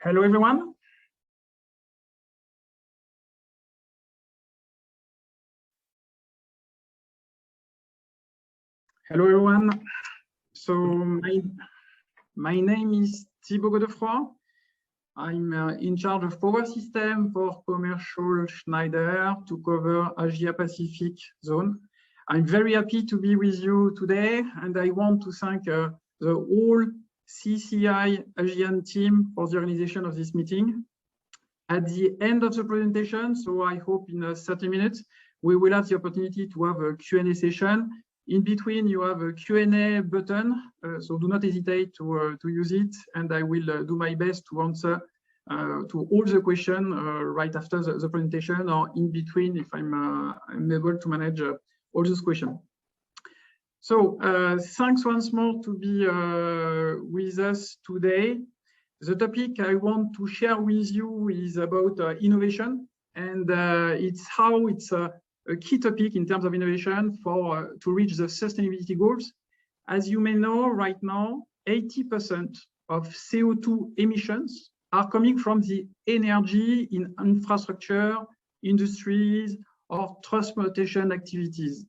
Hello, everyone. Hello, everyone. So my name is Thibaut Godefroy. I'm in charge of power system for commercial Schneider to cover Asia Pacific zone. I'm very happy to be with you today, and I want to thank the whole CCI Asian team for the organization of this meeting. At the end of the presentation, so I hope in 30 minutes, we will have the opportunity to have a Q&A session. In between, you have a Q&A button, so do not hesitate to use it, and I will do my best to answer to all the questions right after the presentation or in between if I'm able to manage all those questions. So thanks once more to be with us today. The topic I want to share with you is about innovation, and it's how it's a key topic in terms of innovation to reach the sustainability goals. As you may know, right now, 80% of CO2 emissions are coming from the energy in infrastructure, industries, or transportation activities.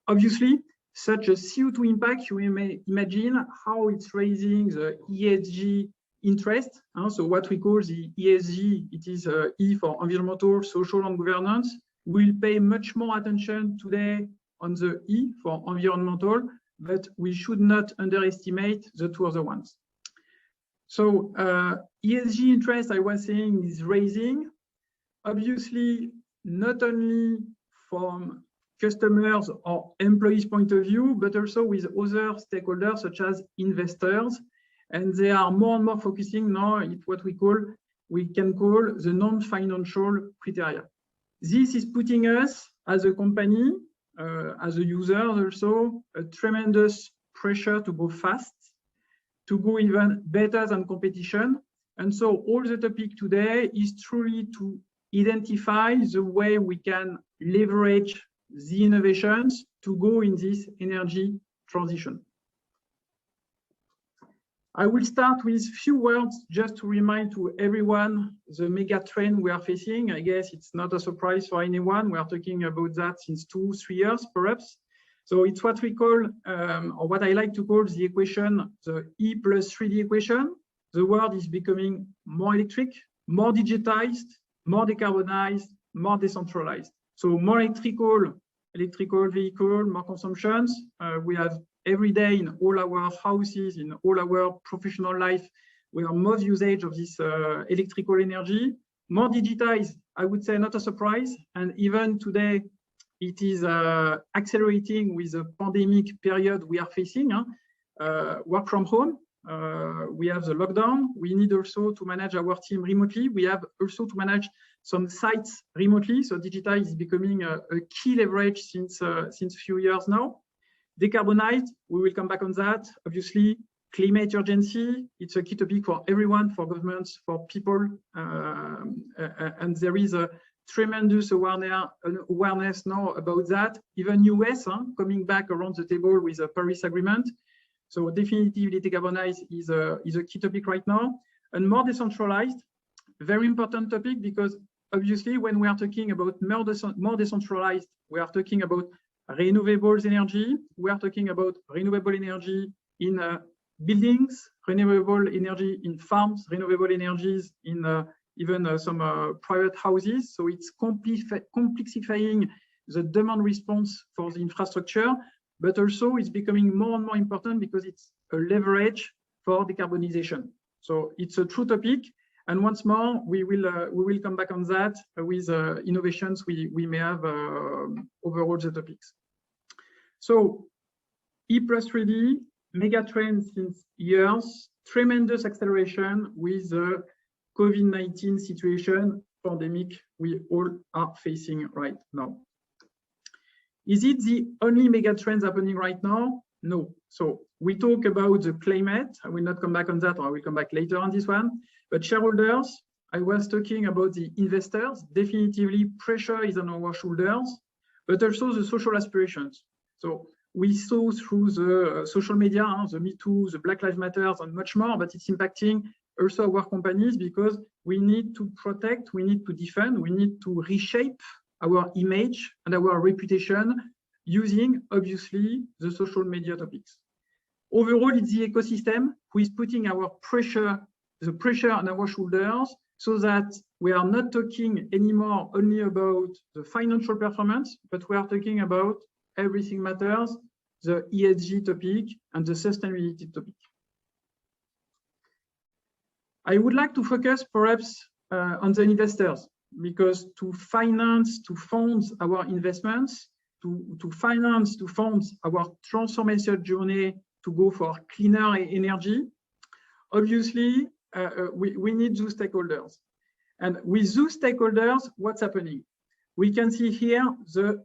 Obviously, such a CO2 impact, you may imagine how it's raising the ESG interest. So what we call the ESG, it is E for environmental, social, and governance. We'll pay much more attention today on the E for environmental, but we should not underestimate the two other ones. So ESG interest, I was saying, is raising, obviously, not only from customers or employees' point of view, but also with other stakeholders such as investors. And they are more and more focusing now at what we can call the non-financial criteria. This is putting us as a company, as a user also, a tremendous pressure to go fast, to go even better than competition. And so all the topic today is truly to identify the way we can leverage the innovations to go in this energy transition. I will start with a few words just to remind to everyone the mega trend we are facing. I guess it's not a surprise for anyone. We are talking about that since 2-3 years, perhaps. So it's what we call, or what I like to call the equation, the E plus 3D equation. The world is becoming more electric, more digitized, more decarbonized, more decentralized. So more electrical vehicle, more consumptions. We have every day in all our houses, in all our professional life, we have more usage of this electrical energy. More digitized, I would say not a surprise. And even today, it is accelerating with the pandemic period we are facing. Work from home, we have the lockdown. We need also to manage our team remotely. We have also to manage some sites remotely. So digital is becoming a key leverage since few years now. Decarbonized, we will come back on that. Obviously, climate urgency, it's a key topic for everyone, for governments, for people. And there is a tremendous awareness now about that. Even US coming back around the table with a Paris Agreement. So definitively decarbonized is a key topic right now. And more decentralized, very important topic, because obviously when we are talking about more decentralized, we are talking about renewables energy. We are talking about renewable energy in buildings, renewable energy in farms, renewable energies in even some private houses. So it's complexifying the demand response for the infrastructure, but also it's becoming more and more important because it's a leverage for decarbonization. So it's a true topic. And once more, we will come back on that with innovations we may have overall the topics. So E plus 3D, mega trend since years, tremendous acceleration with the COVID-19 situation, pandemic we all are facing right now. Is it the only mega trends happening right now? No. So we talk about the climate. I will not come back on that, or I will come back later on this one. But shareholders, I was talking about the investors. Definitively, pressure is on our shoulders, but also the social aspirations. So we saw through the social media, the Me Too, the Black Lives Matter, and much more, but it's impacting also our companies, because we need to protect, we need to defend, we need to reshape our image and our reputation using, obviously, the social media topics. Overall, it's the ecosystem who is putting the pressure on our shoulders, so that we are not talking anymore only about the financial performance, but we are talking about everything matters, the ESG topic and the sustainability topic. I would like to focus perhaps on the investors, because to finance, to fund our investments, to fund our transformation journey to go for cleaner energy, obviously, we need those stakeholders. And with those stakeholders, what's happening? We can see here the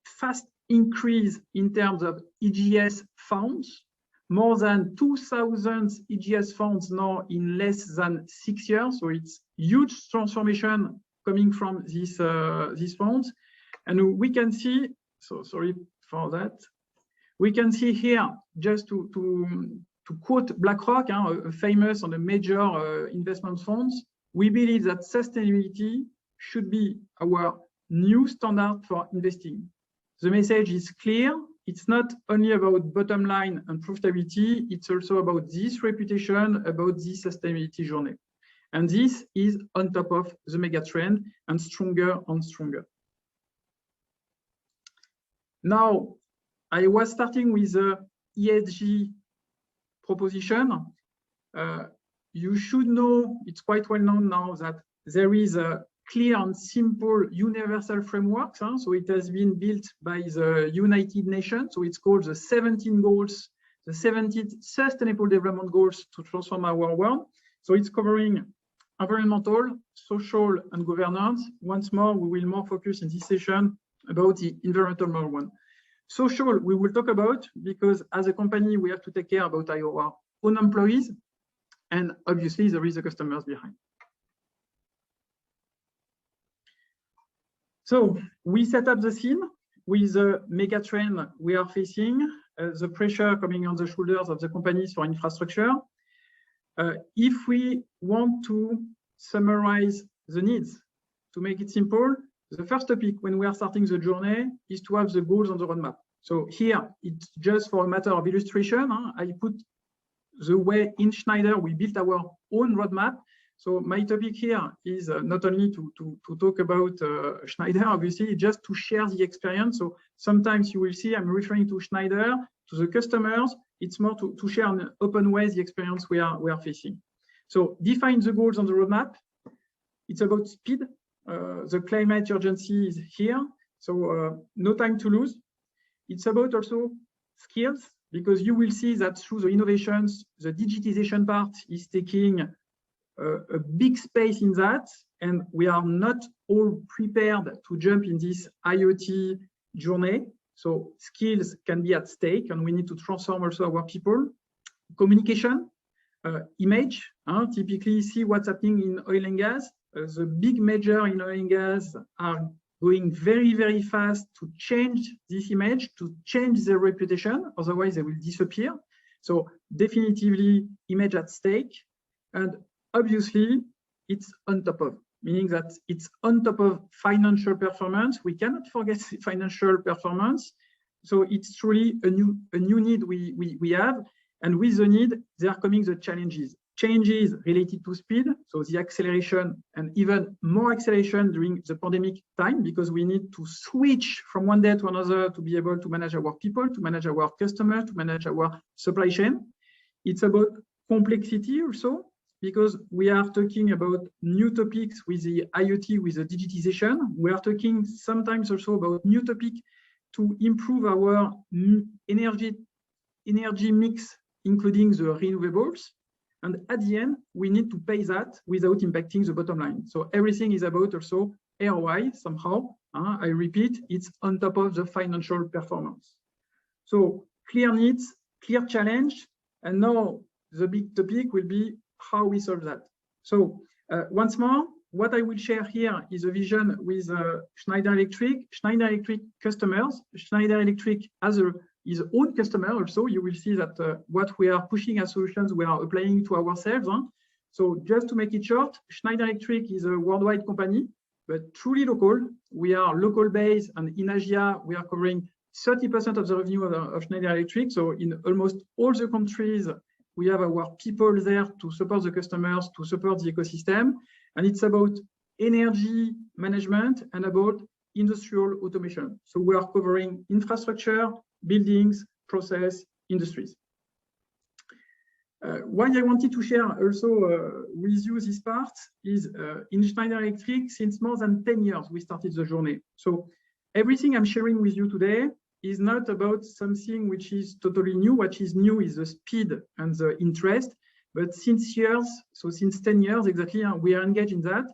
fast increase in terms of EGS funds, more than 2,000 EGS funds now in less than 6 years. So it's huge transformation coming from these funds. And we can see, so sorry for that. We can see here, just to quote BlackRock, a famous and a major investment funds, we believe that sustainability should be our new standard for investing. The message is clear. It's not only about bottom line and profitability, it's also about this reputation, about this sustainability journey. And this is on top of the mega trend and stronger and stronger. Now, I was starting with the ESG proposition. You should know, it's quite well known now, that there is a clear and simple universal framework. So it has been built by the United Nations. So it's called the 17 goals, the 17 sustainable development goals to transform our world. So it's covering environmental, social, and governance. Once more, we will more focus in this session about the environmental one. Social, we will talk about, because as a company, we have to take care about our own employees, and obviously there is the customers behind. So we set up the scene with the mega trend we are facing, the pressure coming on the shoulders of the companies for infrastructure. If we want to summarize the needs, to make it simple, the first topic when we are starting the journey is to have the goals on the roadmap. So here, it's just for a matter of illustration. I put the way in Schneider we built our own roadmap. So my topic here is not only to talk about Schneider, obviously, just to share the experience. So sometimes you will see I'm referring to Schneider, to the customers. It's more to share in an open way the experience we are facing. So define the goals on the roadmap. It's about speed. The climate urgency is here. So no time to lose. It's about also skills, because you will see that through the innovations, the digitization part is taking a big space in that, and we are not all prepared to jump in this IoT journey. So skills can be at stake, and we need to transform also our people. Communication, image, typically see what's happening in oil and gas. The big major in oil and gas are going very, very fast to change this image, to change their reputation, otherwise they will disappear. So definitively image at stake. And obviously it's on top of, meaning that it's on top of financial performance. We cannot forget financial performance. So it's truly a new need we have. And with the need, there are coming the challenges. Changes related to speed, so the acceleration, and even more acceleration during the pandemic time, because we need to switch from one day to another to be able to manage our people, to manage our customers, to manage our supply chain. It's about complexity also, because we are talking about new topics with the IoT, with the digitization. We are talking sometimes also about new topic to improve our energy mix, including the renewables. And at the end, we need to pay that without impacting the bottom line. So everything is about also ROI somehow. I repeat, it's on top of the financial performance. So clear needs, clear challenge. And now the big topic will be how we solve that. So once more, what I will share here is a vision with Schneider Electric customers, Schneider Electric as a his own customer also. You will see that what we are pushing as solutions, we are applying to ourselves. So just to make it short, Schneider Electric is a worldwide company, but truly local. We are local based, and in Asia, we are covering 30% of the revenue of Schneider Electric. So in almost all the countries, we have our people there to support the customers, to support the ecosystem. And it's about energy management and about industrial automation. So we are covering infrastructure, buildings, process, industries. Why I wanted to share also with you this part is in Schneider Electric, since more than 10 years, we started the journey. So everything I'm sharing with you today is not about something which is totally new. What is new is the speed and the interest. But since years, so since 10 years exactly, we are engaged in that.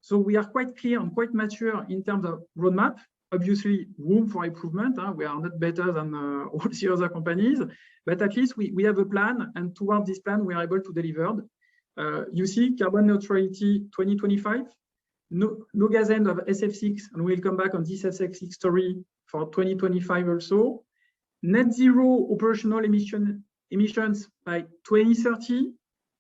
So we are quite clear and quite mature in terms of roadmap. Obviously, room for improvement. We are not better than all the other companies, but at least we have a plan, and towards this plan, we are able to deliver. You see, carbon neutrality 2025, no gas end of SF6, and we'll come back on this SF6 story for 2025 also. Net zero operational emissions by 2030,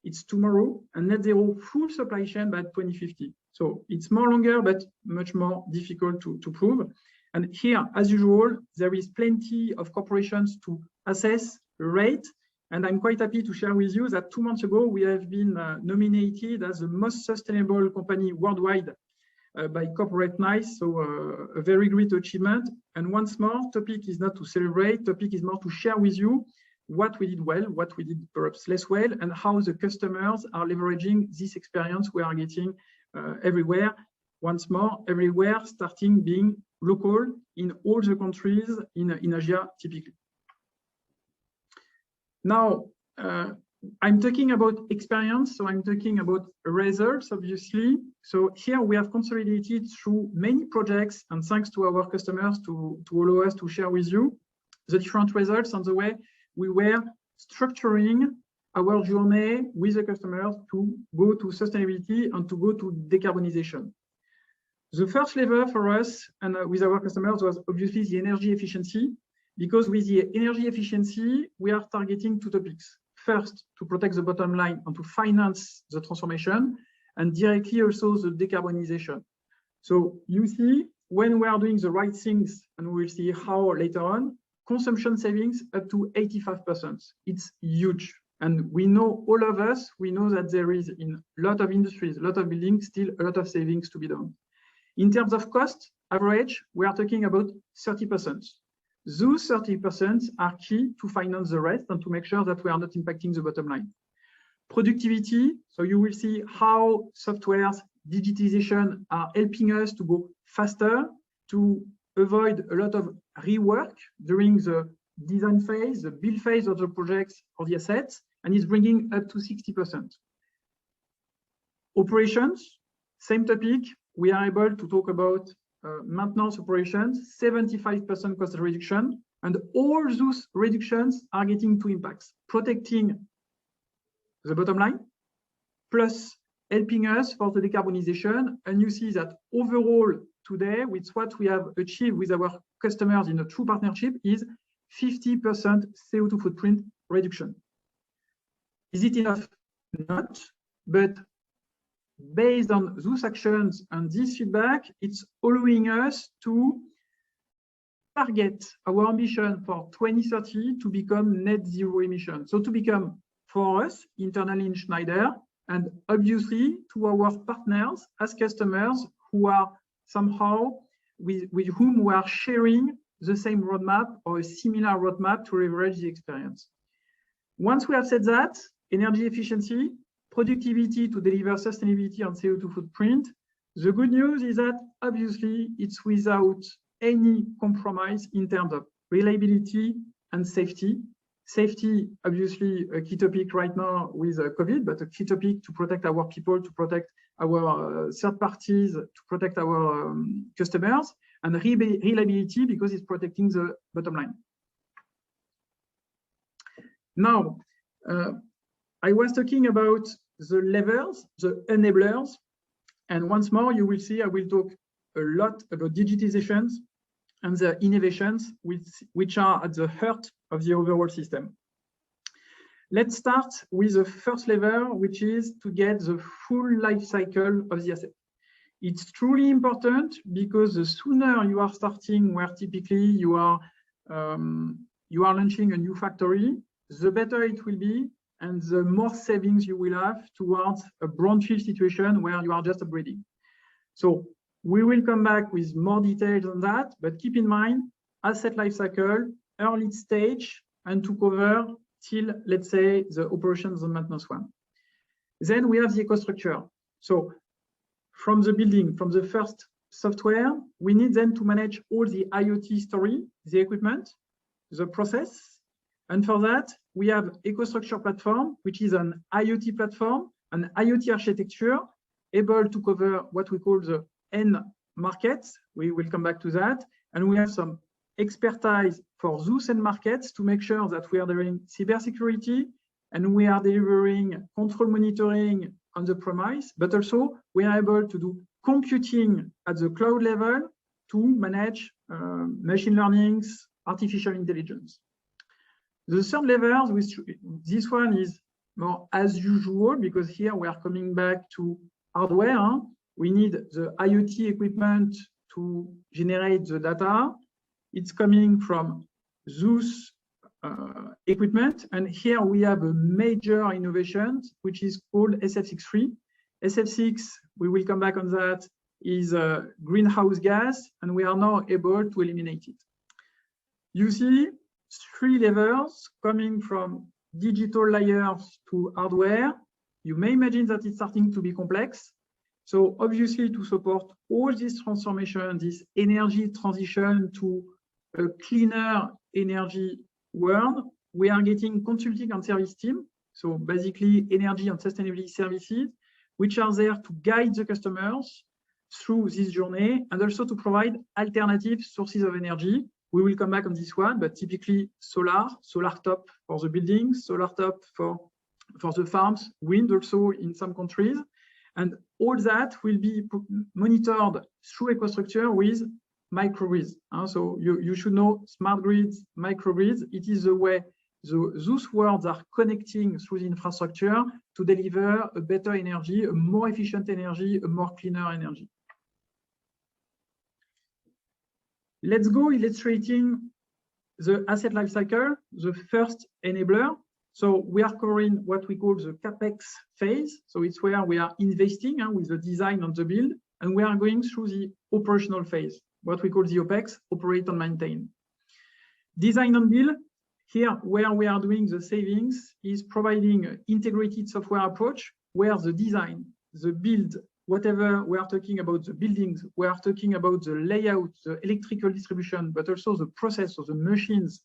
it's tomorrow, and net zero full supply chain by 2050. So it's more longer, but much more difficult to prove. And here, as usual, there is plenty of corporations to assess, rate, and I'm quite happy to share with you that 2 months ago, we have been nominated as the most sustainable company worldwide by Corporate Knights, so a very great achievement. And once more, topic is not to celebrate, topic is more to share with you what we did well, what we did perhaps less well, and how the customers are leveraging this experience we are getting everywhere. Once more, everywhere, starting being local in all the countries in Asia, typically. Now, I'm talking about experience, so I'm talking about results, obviously. So here we have consolidated through many projects, and thanks to our customers to allow us to share with you the different results on the way we were structuring our journey with the customers to go to sustainability and to go to decarbonization. The first lever for us and with our customers was obviously the energy efficiency, because with the energy efficiency, we are targeting 2 topics. First, to protect the bottom line and to finance the transformation, and directly also the decarbonization. So you see, when we are doing the right things, and we will see how later on, consumption savings up to 85%. It's huge. And we know, all of us, we know that there is in a lot of industries, a lot of buildings, still a lot of savings to be done. In terms of cost, average, we are talking about 30%. Those 30% are key to finance the rest and to make sure that we are not impacting the bottom line. Productivity, so you will see how softwares, digitization are helping us to go faster, to avoid a lot of rework during the design phase, the build phase of the projects or the assets, and it's bringing up to 60%. Operations, same topic. We are able to talk about maintenance operations, 75% cost reduction, and all those reductions are getting 2 impacts: protecting the bottom line, plus helping us for the decarbonization. And you see that overall today, with what we have achieved with our customers in a true partnership, is 50% CO2 footprint reduction. Is it enough? Not, but based on those actions and this feedback, it's allowing us to target our ambition for 2030 to become net zero emission. So to become, for us, internally in Schneider, and obviously to our partners as customers who are somehow with whom we are sharing the same roadmap or a similar roadmap to leverage the experience. Once we have said that, energy efficiency, productivity to deliver sustainability on CO2 footprint, the good news is that obviously it's without any compromise in terms of reliability and safety. Safety, obviously a key topic right now with COVID, but a key topic to protect our people, to protect our third parties, to protect our customers, and reliability because it's protecting the bottom line. Now, I was talking about the levers, the enablers, and once more, you will see I will talk a lot about digitizations and the innovations which are at the heart of the overall system. Let's start with the first level, which is to get the full life cycle of the asset. It's truly important because the sooner you are starting, where typically you are launching a new factory, the better it will be, and the more savings you will have towards a brownfield situation where you are just upgrading. So we will come back with more details on that, but keep in mind, asset lifecycle, early stage, and to cover till, let's say, the operations and maintenance one. Then we have the EcoStruxure. So from the building, from the first software, we need then to manage all the IoT story, the equipment, the process. And for that, we have EcoStruxure platform, which is an IoT platform, an IoT architecture, able to cover what we call the end markets. We will come back to that. And we have some expertise for those end markets to make sure that we are doing cybersecurity and we are delivering control monitoring on the premise, but also we are able to do computing at the cloud level to manage machine learnings, artificial intelligence. The third level, which this one is more as usual, because here we are coming back to hardware. We need the IoT equipment to generate the data. It's coming from those equipment. And here we have a major innovation, which is called SF6-free. SF6, we will come back on that, is a greenhouse gas, and we are now able to eliminate it. You see 3 levels coming from digital layers to hardware. You may imagine that it's starting to be complex. So obviously, to support all this transformation, this energy transition to a cleaner energy world, we are getting consulting and service team. So basically energy and sustainability services, which are there to guide the customers through this journey and also to provide alternative sources of energy. We will come back on this one, but typically solar top for the buildings, solar top for the farms, wind also in some countries. And all that will be monitored through EcoStruxure with microgrids. So you should know smart grids, microgrids. It is the way those worlds are connecting through the infrastructure to deliver a better energy, a more efficient energy, a more cleaner energy. Let's go illustrating the asset lifecycle, the first enabler. So we are covering what we call the CapEx phase. So it's where we are investing with the design and the build, and we are going through the operational phase, what we call the OPEX, operate and maintain. Design and build, here where we are doing the savings is providing an integrated software approach where the design, the build, whatever we are talking about the buildings, we are talking about the layout, the electrical distribution, but also the process of the machines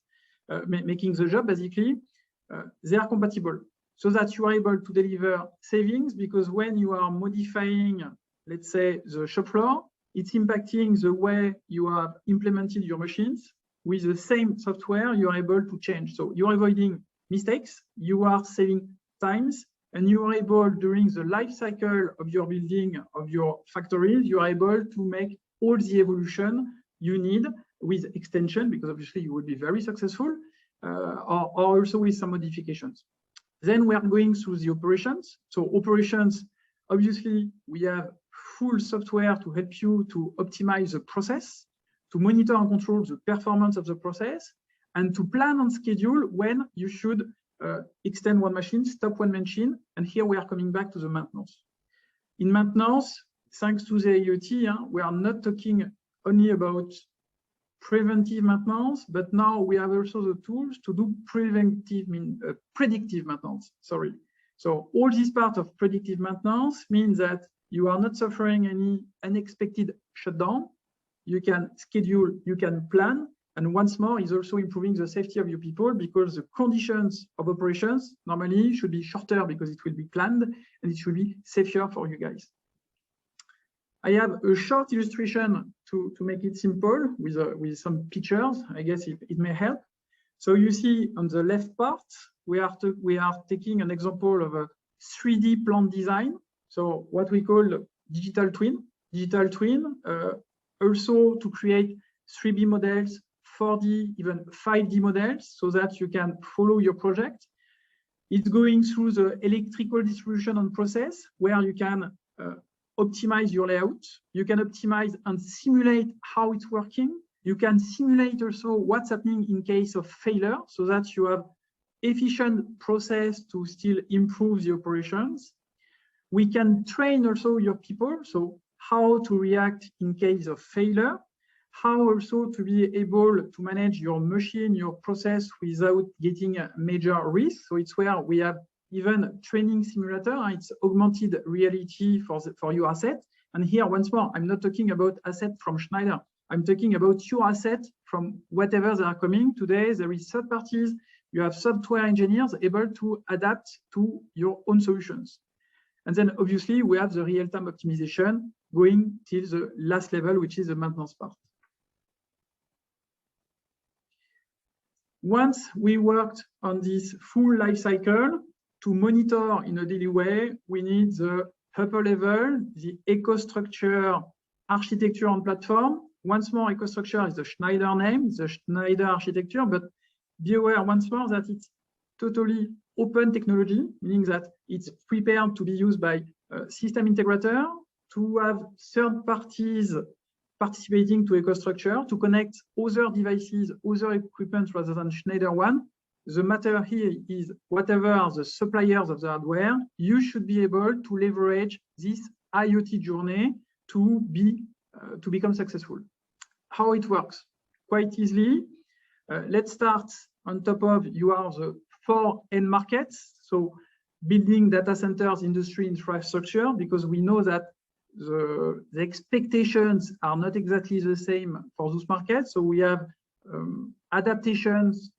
making the job basically, they are compatible so that you are able to deliver savings, because when you are modifying, let's say, the shop floor, it's impacting the way you have implemented your machines. With the same software, you are able to change. So you are avoiding mistakes, you are saving times, and you are able, during the life cycle of your building, of your factories, you are able to make all the evolution you need with extension, because obviously you will be very successful, or also with some modifications. Then we are going through the operations. So operations, obviously, we have full software to help you to optimize the process, to monitor and control the performance of the process, and to plan and schedule when you should extend one machine, stop one machine. And here we are coming back to the maintenance. In maintenance, thanks to the IoT, we are not talking only about preventive maintenance, but now we have also the tools to do predictive maintenance. Sorry. So all this part of predictive maintenance means that you are not suffering any unexpected shutdown. You can schedule, you can plan, and once more is also improving the safety of your people, because the conditions of operations normally should be shorter because it will be planned and it should be safer for you guys. I have a short illustration to make it simple with some pictures. I guess it may help. So you see on the left part, we are taking an example of a 3D plant design. So what we call digital twin. Digital twin, also to create 3D models, 4D, even 5D models, so that you can follow your project. It's going through the electrical distribution and process, where you can optimize your layout. You can optimize and simulate how it's working. You can simulate also what's happening in case of failure, so that you have efficient process to still improve the operations. We can train also your people, so how to react in case of failure, how also to be able to manage your machine, your process without getting a major risk. So it's where we have even training simulator. It's augmented reality for your asset. And here, once more, I'm not talking about asset from Schneider. I'm talking about your asset from whatever they are coming. Today, there is third parties. You have software engineers able to adapt to your own solutions. And then obviously we have the real-time optimization going till the last level, which is the maintenance part. Once we worked on this full life cycle, to monitor in a daily way, we need the upper level, the EcoStruxure architecture and platform. Once more, EcoStruxure is the Schneider name, the Schneider architecture, but be aware once more that it's totally open technology, meaning that it's prepared to be used by system integrator, to have third parties participating to EcoStruxure, to connect other devices, other equipment rather than Schneider one. The matter here is whatever are the suppliers of the hardware, you should be able to leverage this IoT journey to become successful. How it works? Quite easily. Let's start on top of you are the 4 end markets. So building data centers, industry, infrastructure, because we know that the expectations are not exactly the same for those markets. So we have adaptations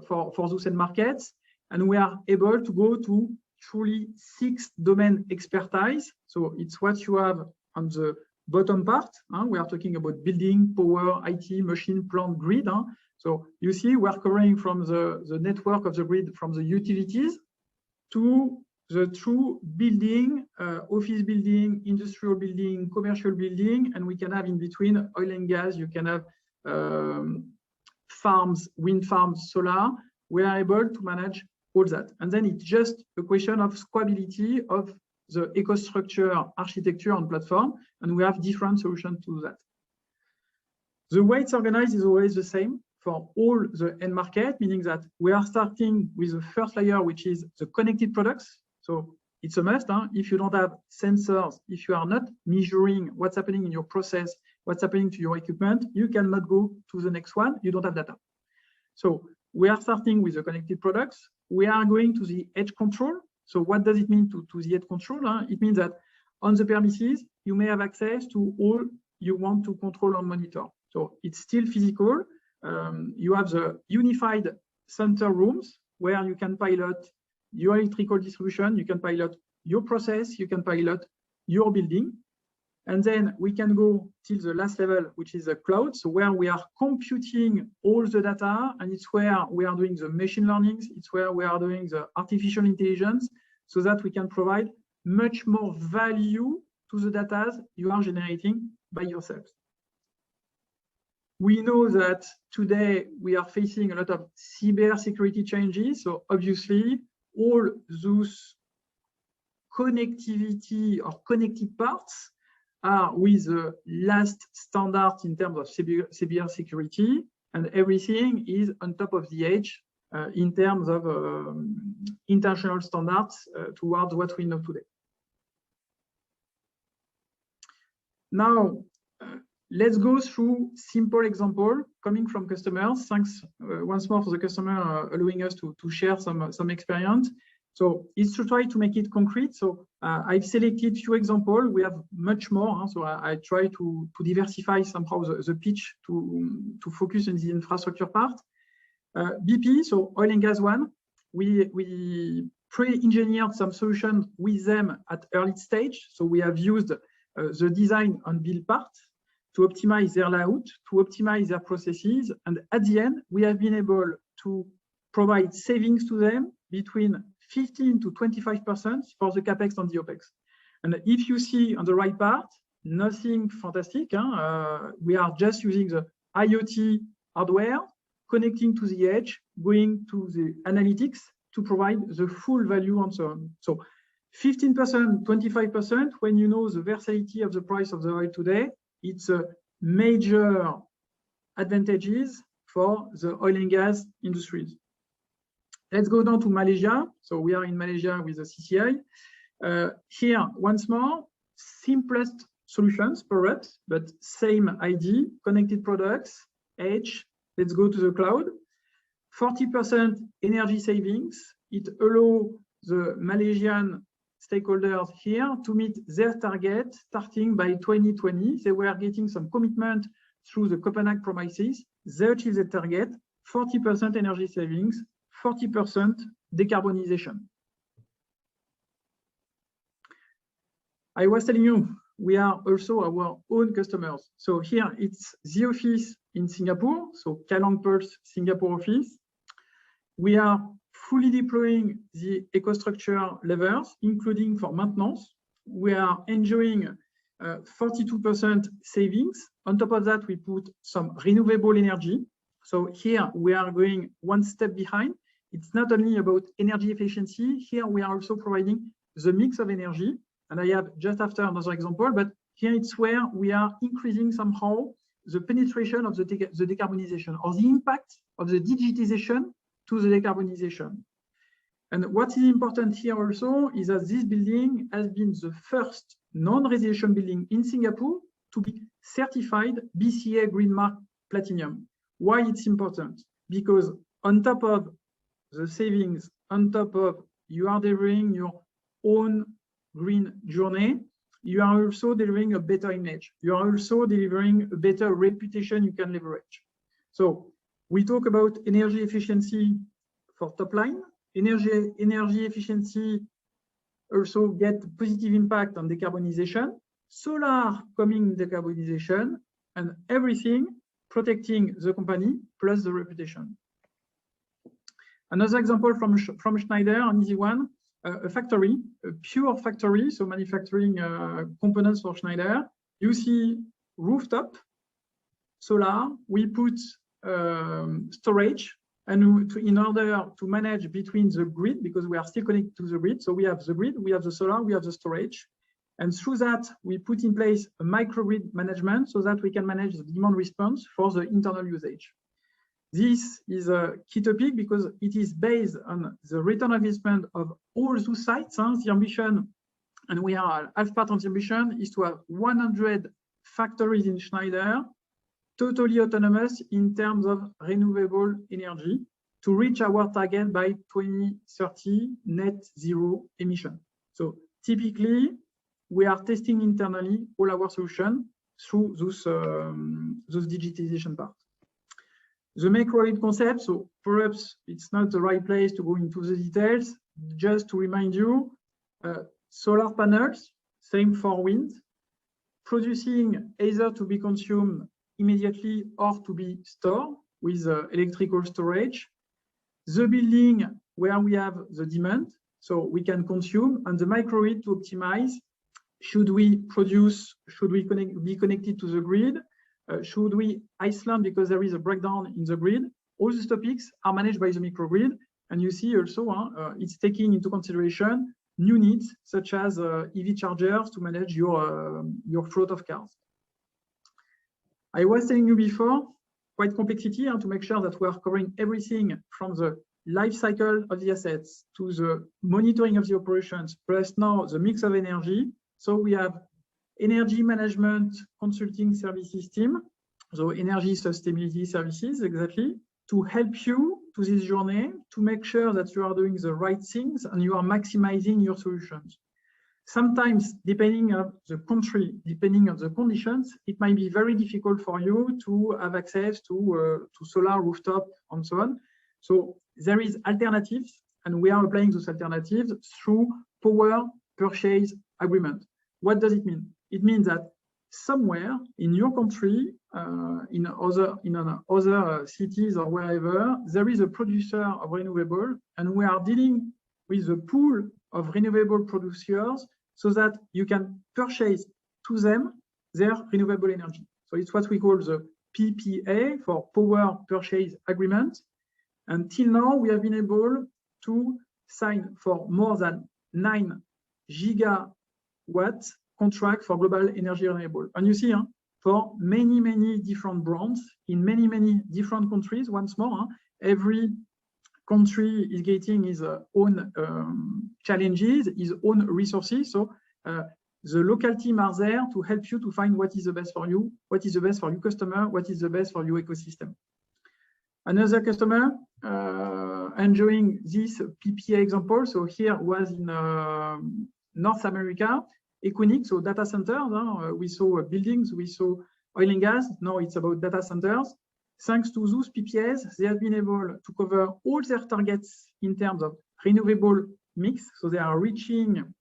for those end markets, and we are able to go to truly 6 domain expertise. So it's what you have on the bottom part. We are talking about building, power, IT, machine, plant, grid. So you see, we're covering from the network of the grid, from the utilities to the true building, office building, industrial building, commercial building, and we can have in between oil and gas, you can have farms, wind farms, solar. We are able to manage all that. And then it's just a question of scalability of the EcoStruxure architecture and platform, and we have different solutions to that. The way it's organized is always the same for all the end market, meaning that we are starting with the first layer, which is the connected products. So it's a must. If you don't have sensors, if you are not measuring what's happening in your process, what's happening to your equipment, you cannot go to the next one. You don't have data. So we are starting with the connected products. We are going to the edge control. So what does it mean to the edge control? It means that on the premises, you may have access to all you want to control and monitor. So it's still physical. You have the unified center rooms where you can pilot your electrical distribution, you can pilot your process, you can pilot your building. And then we can go till the last level, which is the cloud. So where we are computing all the data, and it's where we are doing the machine learning, it's where we are doing the artificial intelligence, so that we can provide much more value to the data you are generating by yourself. We know that today we are facing a lot of cybersecurity changes. So obviously, all those connectivity or connected parts are with the last standard in terms of cybersecurity, and everything is on top of the edge in terms of international standards towards what we know today. Now, let's go through simple example coming from customers. Thanks once more for the customer allowing us to share some experience. So it's to try to make it concrete. So I've selected few examples. We have much more. So I try to diversify somehow the pitch to focus on the infrastructure part. BP, so oil and gas one, we pre-engineered some solutions with them at early stage. So we have used the design and build part to optimize their layout, to optimize their processes. And at the end, we have been able to provide savings to them between 15 to 25% for the CapEx and the OpEx. And if you see on the right part, nothing fantastic. We are just using the IoT hardware, connecting to the edge, going to the analytics to provide the full value and so on. So 15%, 25%, when you know the versatility of the price of the oil today, it's a major advantages for the oil and gas industries. Let's go down to Malaysia. So we are in Malaysia with the CCI. Here, once more, simplest solutions, perhaps, but same idea, connected products, edge. Let's go to the cloud. 40% energy savings. It allows the Malaysian stakeholders here to meet their target starting by 2020. They were getting some commitment through the Copenhagen promises. They achieved the target, 40% energy savings, 40% decarbonization. I was telling you, we are also our own customers. So here it's the office in Singapore, so Kallang Pulse Singapore office. We are fully deploying the EcoStruxure levers, including for maintenance. We are enjoying 42% savings. On top of that, we put some renewable energy. So here we are going one step behind. It's not only about energy efficiency. Here we are also providing the mix of energy. And I have just after another example, but here it's where we are increasing somehow the penetration of the decarbonization or the impact of the digitization to the decarbonization. And what is important here also is that this building has been the first non-residential building in Singapore to be certified BCA Green Mark Platinum. Why it's important? Because on top of the savings, on top of you are delivering your own green journey, you are also delivering a better image. You are also delivering a better reputation you can leverage. So we talk about energy efficiency for top line. Energy efficiency also get positive impact on decarbonization. Solar coming decarbonization, and everything protecting the company plus the reputation. Another example from Schneider, an easy one, a factory, a pure factory, so manufacturing components for Schneider. You see rooftop, solar, we put storage, and in order to manage between the grid, because we are still connected to the grid, so we have the grid, we have the solar, we have the storage. And through that, we put in place a microgrid management so that we can manage the demand response for the internal usage. This is a key topic because it is based on the return on investment of all those sites. The ambition, and we are half part of the ambition, is to have 100 factories in Schneider, totally autonomous in terms of renewable energy to reach our target by 2030 net zero emission. So typically, we are testing internally all our solutions through those digitization part. The microgrid concept, so perhaps it's not the right place to go into the details. Just to remind you, solar panels, same for wind, producing either to be consumed immediately or to be stored with electrical storage. The building where we have the demand, so we can consume, and the microgrid to optimize. Should we produce, should we be connected to the grid? Should we isolate because there is a breakdown in the grid? All these topics are managed by the microgrid. And you see also it's taking into consideration new needs such as EV chargers to manage your float of cars. I was telling you before, quite complexity to make sure that we are covering everything from the life cycle of the assets to the monitoring of the operations, plus now the mix of energy. So we have energy management consulting services team, so energy sustainability services, exactly, to help you to this journey, to make sure that you are doing the right things and you are maximizing your solutions. Sometimes, depending on the country, depending on the conditions, it might be very difficult for you to have access to solar rooftop and so on. So there is alternatives, and we are applying those alternatives through power purchase agreement. What does it mean? It means that somewhere in your country, in other cities or wherever, there is a producer of renewable, and we are dealing with a pool of renewable producers so that you can purchase to them their renewable energy. So it's what we call the PPA, for Power Purchase Agreement. Until now, we have been able to sign for more than 9 gigawatt contract for global energy renewable. And you see, for many, many different brands in many, many different countries, once more, every country is getting his own challenges, his own resources. So the local team are there to help you to find what is the best for you, what is the best for your customer, what is the best for your ecosystem. Another customer enjoying this PPA example. So here was in North America, Equinix, so data centers. We saw buildings, we saw oil and gas. Now it's about data centers. Thanks to those PPAs, they have been able to cover all their targets in terms of renewable mix. So they are reaching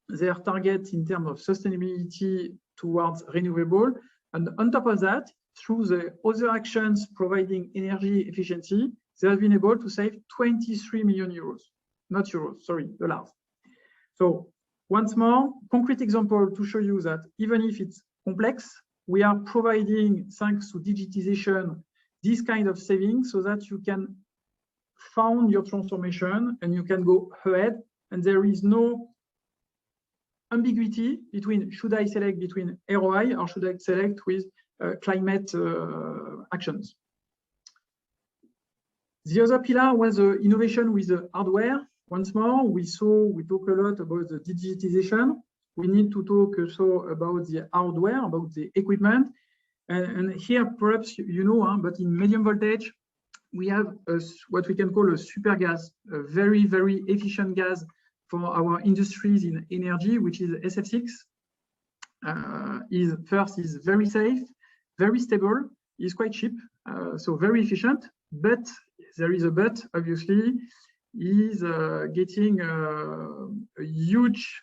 their target in terms of sustainability towards renewable. And on top of that, through the other actions providing energy efficiency, they have been able to save 23 million euros. Not euros, sorry, dollars. So once more, concrete example to show you that even if it's complex, we are providing, thanks to digitization, this kind of savings so that you can found your transformation and you can go ahead, and there is no ambiguity between should I select between ROI or should I select with climate actions. The other pillar was innovation with the hardware. Once more, we talk a lot about the digitization. We need to talk also about the hardware, about the equipment. And here, perhaps you know, but in medium voltage, we have what we can call a super gas, a very, very efficient gas for our industries in energy, which is SF6. Is very safe, very stable, is quite cheap, so very efficient. But there is a but, obviously, is getting a huge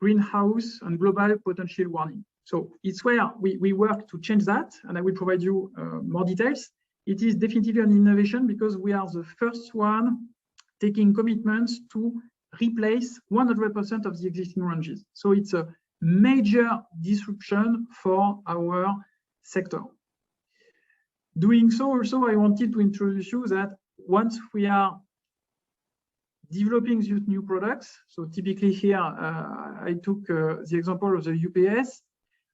greenhouse and global potential warning. So it's where we work to change that, and I will provide you more details. It is definitely an innovation because we are the first one taking commitments to replace 100% of the existing ranges. So it's a major disruption for our sector. Doing so, also, I wanted to introduce you that once we are developing these new products, so typically here, I took the example of the UPS,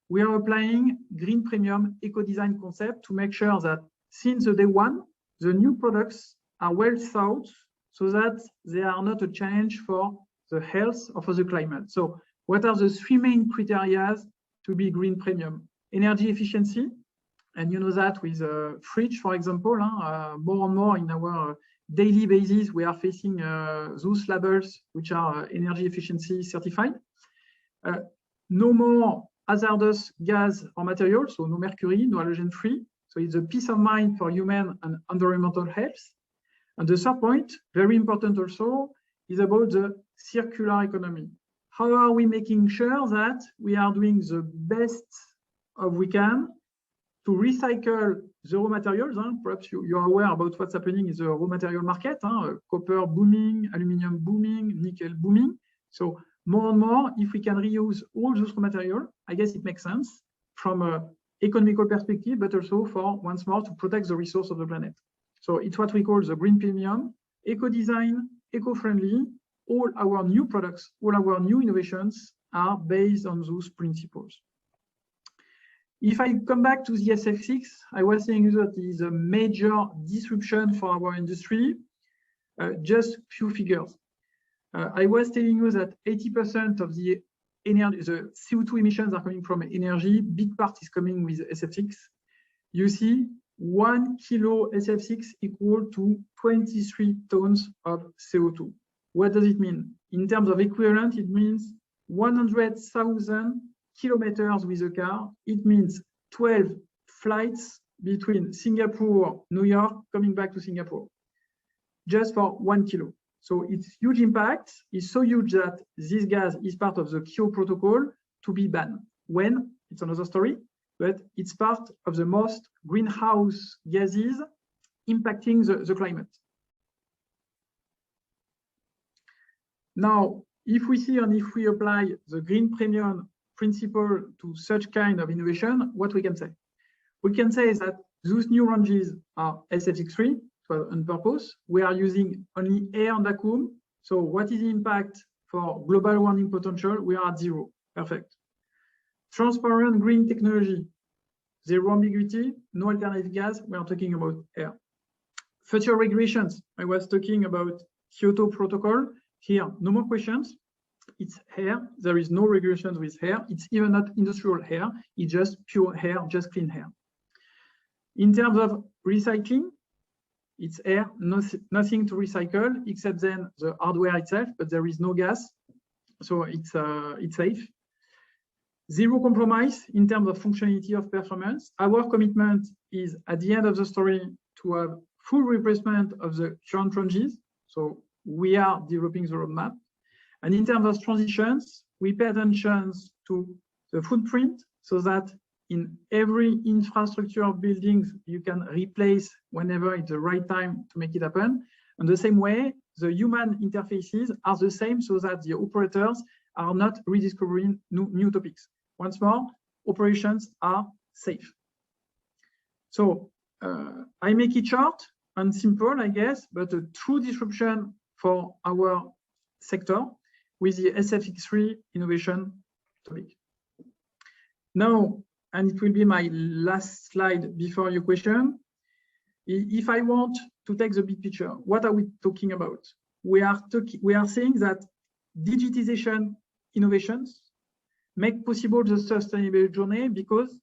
we are applying green premium eco-design concept to make sure that since the day one, the new products are well thought so that they are not a challenge for the health or for the climate. So what are the 3 main criteria to be green premium? Energy efficiency, and you know that with fridge, for example, more and more in our daily basis, we are facing those labels which are energy efficiency certified. No more hazardous gas or materials, so no mercury, no halogen free. So it's a peace of mind for human and environmental health. And the third point, very important also, is about the circular economy. How are we making sure that we are doing the best of we can to recycle the raw materials? Perhaps you are aware about what's happening in the raw material market. Copper booming, aluminium booming, nickel booming. So more and more, if we can reuse all those raw material, I guess it makes sense from an economical perspective, but also for, once more, to protect the resource of the planet. So it's what we call the green premium, eco-design, eco-friendly. All our new products, all our new innovations are based on those principles. If I come back to the SF6, I was saying that it is a major disruption for our industry. Just few figures. I was telling you that 80% of the energy, the CO2 emissions are coming from energy. Big part is coming with SF6. You see, 1 kilo SF6 equal to 23 tons of CO2. What does it mean? In terms of equivalent, it means 100,000 kilometers with a car. It means 12 flights between Singapore, New York, coming back to Singapore, just for 1 kilo. So it's huge impact. It's so huge that this gas is part of the Kyoto Protocol to be banned. When? It's another story, but it's part of the most greenhouse gases impacting the climate. Now, if we see and if we apply the green premium principle to such kind of innovation, what we can say? We can say that those new ranges are SFX3 on purpose. We are using only air and vacuum. So what is the impact for global warming potential? We are at 0. Perfect. Transparent green technology, 0 ambiguity, no alternative gas. We are talking about air. Future regulations. I was talking about Kyoto Protocol. Here, no more questions. It's air. There is no regulations with air. It's even not industrial air. It's just pure air, just clean air. In terms of recycling, it's air, nothing to recycle except then the hardware itself, but there is no gas. So it's safe. 0 compromise in terms of functionality of performance. Our commitment is at the end of the story to have full replacement of the current ranges. So we are developing the roadmap. And in terms of transitions, we pay attention to the footprint so that in every infrastructure of buildings, you can replace whenever it's the right time to make it happen. And the same way, the human interfaces are the same so that the operators are not rediscovering new topics. Once more, operations are safe. So I make it short and simple, I guess, but a true disruption for our sector with the SFX3 innovation topic. Now, and it will be my last slide before your question. If I want to take the big picture, what are we talking about? We are saying that digitization innovations make possible the sustainable journey because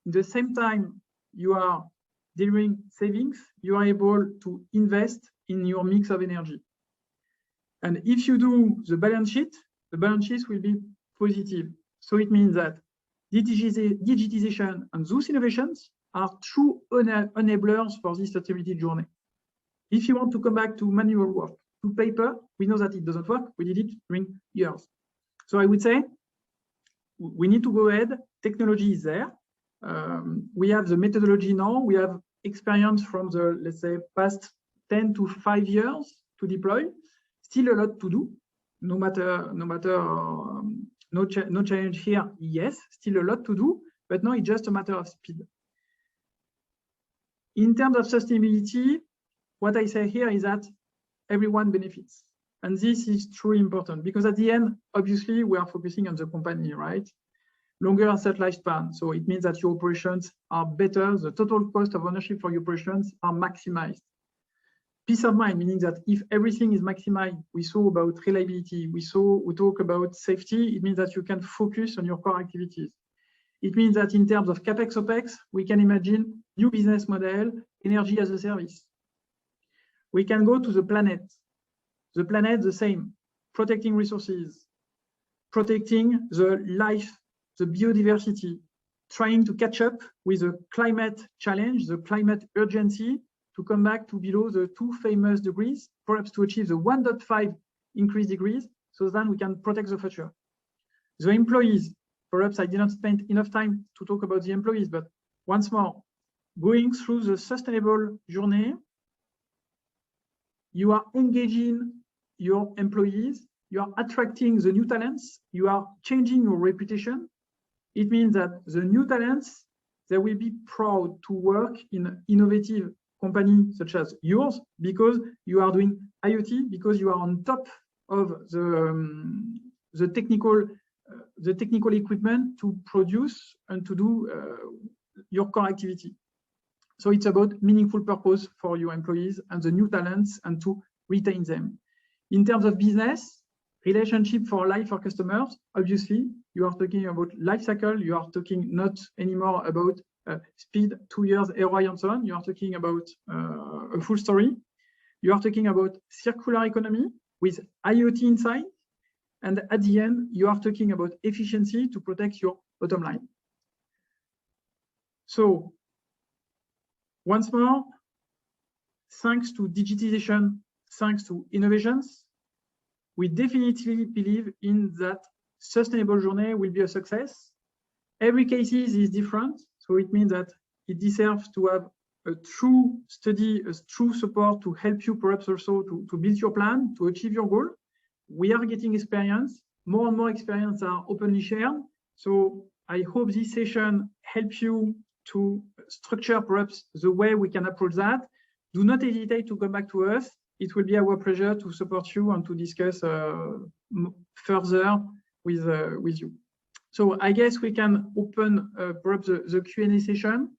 at the same time you are delivering savings, you are able to invest in your mix of energy. And if you do the balance sheet will be positive. So it means that digitization and those innovations are true enablers for this sustainability journey. If you want to come back to manual work, to paper, we know that it doesn't work. We did it during years. So I would say we need to go ahead. Technology is there. We have the methodology now. We have experience from the, let's say, past 10 to 5 years to deploy. Still a lot to do. No challenge here. Yes, still a lot to do, but now it's just a matter of speed. In terms of sustainability, what I say here is that everyone benefits. And this is truly important because at the end, obviously, we are focusing on the company, right? Longer asset lifespan. So it means that your operations are better. The total cost of ownership for your operations are maximized. Peace of mind, meaning that if everything is maximized, we saw about reliability, we talk about safety, it means that you can focus on your core activities. It means that in terms of CapEx, OpEx, we can imagine new business model, energy as a service. We can go to the planet. The planet, the same, protecting resources, protecting the life, the biodiversity, trying to catch up with the climate challenge, the climate urgency, to come back to below the 2 famous degrees, perhaps to achieve the 1.5 increased degrees, so then we can protect the future. The employees, perhaps I did not spend enough time to talk about the employees, but once more, going through the sustainable journey, you are engaging your employees, you are attracting the new talents, you are changing your reputation. It means that the new talents, they will be proud to work in an innovative company such as yours because you are doing IoT, because you are on top of the technical equipment to produce and to do your core activity. So it's about meaningful purpose for your employees and the new talents and to retain them. In terms of business, relationship for life for customers, obviously, you are talking about life cycle. You are talking not anymore about speed, 2 years, ROI, and so on. You are talking about a full story. You are talking about circular economy with IoT inside. And at the end, you are talking about efficiency to protect your bottom line. So once more, thanks to digitization, thanks to innovations, we definitely believe in that sustainable journey will be a success. Every case is different. So it means that it deserves to have a true study, a true support to help you perhaps also to build your plan, to achieve your goal. We are getting experience. More and more experience are openly shared. So I hope this session helps you to structure perhaps the way we can approach that, do not hesitate to come back to us. It will be our pleasure to support you and to discuss further with you. So I guess we can open perhaps the Q&A session.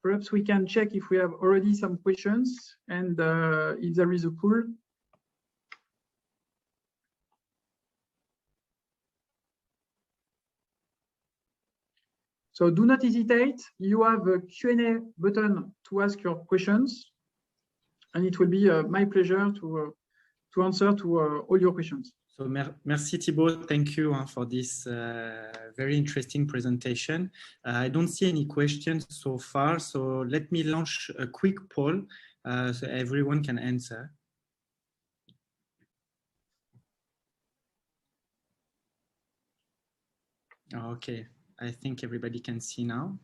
Perhaps we can check if we have already some questions and if there is a pool. So do not hesitate. You have a Q&A button to ask your questions, and it will be my pleasure to answer to all your questions. So merci Thibaut, thank you for this very interesting presentation. I don't see any questions so far, so let me launch a quick poll so everyone can answer. Okay, I think everybody can see now.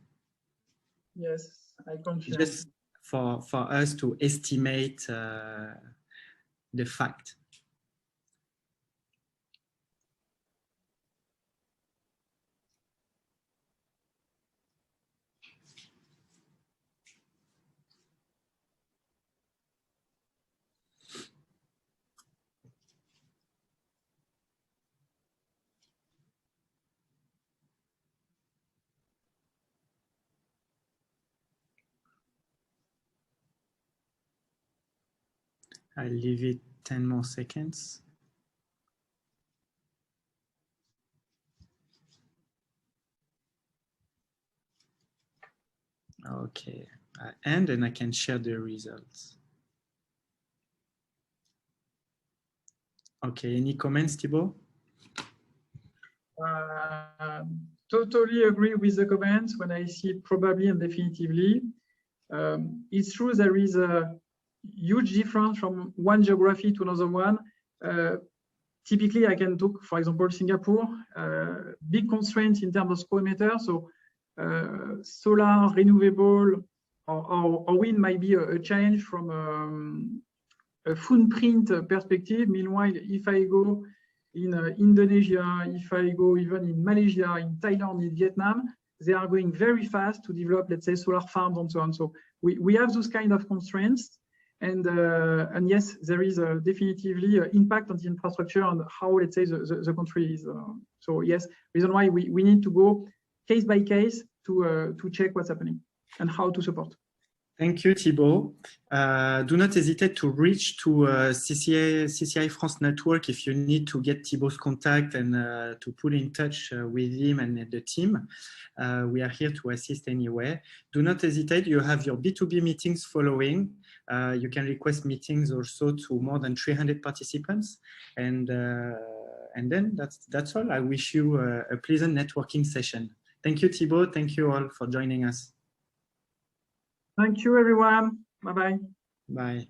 Yes, I confirm. Just for us to estimate the fact. I'll leave it 10 more seconds. Okay, and then I can share the results. Okay, any comments, Thibaut? Totally agree with the comments when I see probably and definitively. It's true there is a huge difference from one geography to another one. Typically, I can talk, for example, Singapore, big constraints in terms of square meter. So solar, renewable, or wind might be a change from a footprint perspective. Meanwhile, if I go in Indonesia, if I go even in Malaysia, in Thailand, in Vietnam, they are going very fast to develop, let's say, solar farms and so on. So we have those kind of constraints. And yes, there is definitively an impact on the infrastructure and how, let's say, the country is. So yes, reason why we need to go case by case to check what's happening and how to support. Thank you, Thibaut. Do not hesitate to reach to CCI France Network if you need to get Thibaut's contact and to put in touch with him and the team. We are here to assist anywhere. Do not hesitate. You have your B2B meetings following. You can request meetings also to more than 300 participants. And then that's all. I wish you a pleasant networking session. Thank you, Thibaut. Thank you all for joining us. Thank you, everyone. Bye-bye. Bye.